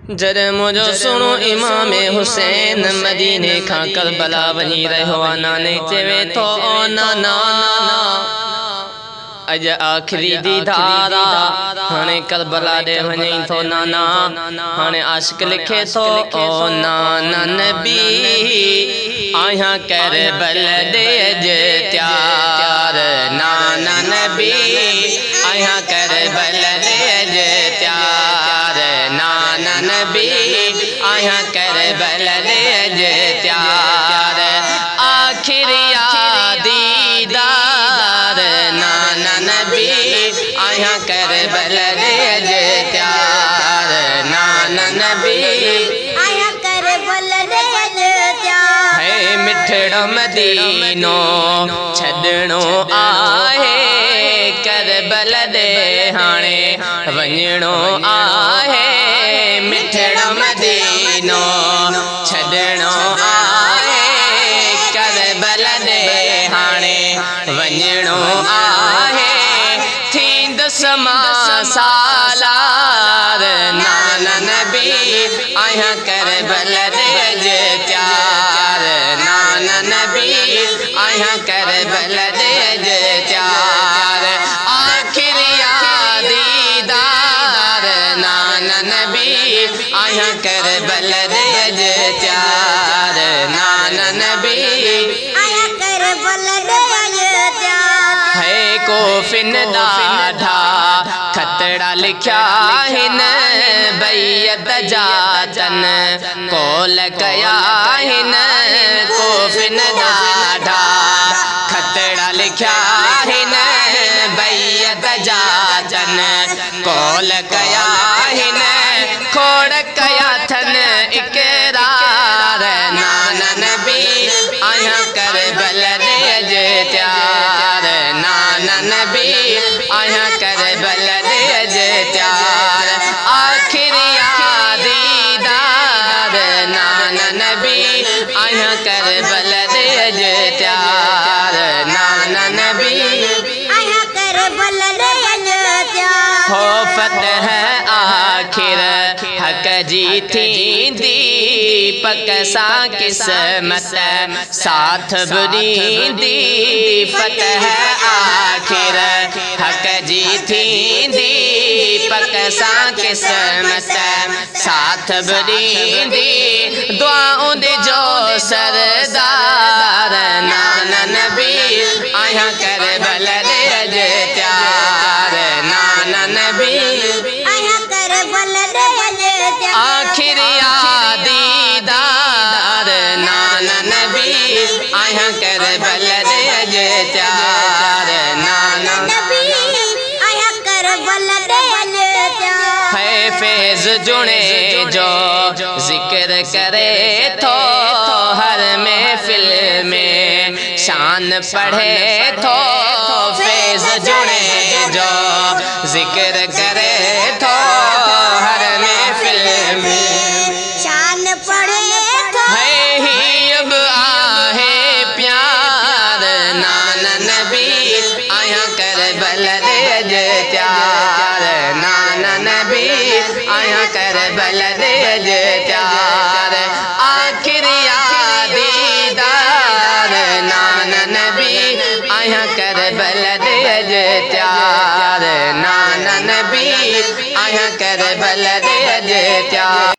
जद मुझो सुनो इमाम हुसैन मदीने खां करबला वही रहो नाने चवे तो ओ नाना अज आखिरी दीदारा हाने करबला दे वही तो नाना हाने आशिक लिखे तो ओ नाना नबी आया करबल दे अज त्यार नाना नबी आया करबल दे अज त्यार नाना नबी आया करबल दे अज त्यार आखिरी दीदार नाना नबी आया करबल दे अज त्यार नाना नबी आया करबल दे अज त्यार है मिठड़ो मदीनो छदणो आहे करबल दे हाणे वञणो आहे मिठड़ो मदीनो छदणो आहे करबल दे हाणे वञणो आहे थींदुसि मां सालार नाना नबी आया करबल दे अज त्यार नाना नबी आया करबल दे अज त्यार आखिरी दीदार नाना नबी आया करबल दे अज त्यार नाना नबी आया करबल दे अज त्यार है कोफिन ॾाढा खतड़ा लिखिया हिन बैयत जातन कोल कया हिन कोफिन ॾाढा खतड़ा लिखिया हिन बैयत जातन कोल कया हिन खोड़ कया थन इकरार नाना नबी आया करबल दे अज त्यार नाना नबी आया करबल दे अज त्यार आखिरी दीदार नाना नबी आया करबल दे अज त्यार नाना नबी आया करबल दे अज त्यार हो फतह आखिर हक जी थींदी पक सां किस्मत साथ बुरींदी फतह आखिर हक जी थींदी पक सां किस्मत साथ बुरींदी दुआउं ॾिजो सरदार नाना नबी आया करबल दे अज त्यार नाना नबी आया करबल दे अज त्यार आखिरी दीदार नाना नबी आया करबल दे अज त्यार नाना नबी आया करबल दे अज त्यार है फैज जुणे जो जिक्र करे थो हर महफिल में शान पढ़े थो फैज जुणे जो जिक्र करे थो हर महफिल में शान पढ़े तो है ही अब आहे प्यार नाना नबी आया करबल दे अज त्यार नाना नबी आया करबल दे अज त्यार आखिरी दीदार नाना नबी आया करबल दे अज त्यार नाना नबी आया करबल दे अज त्यार।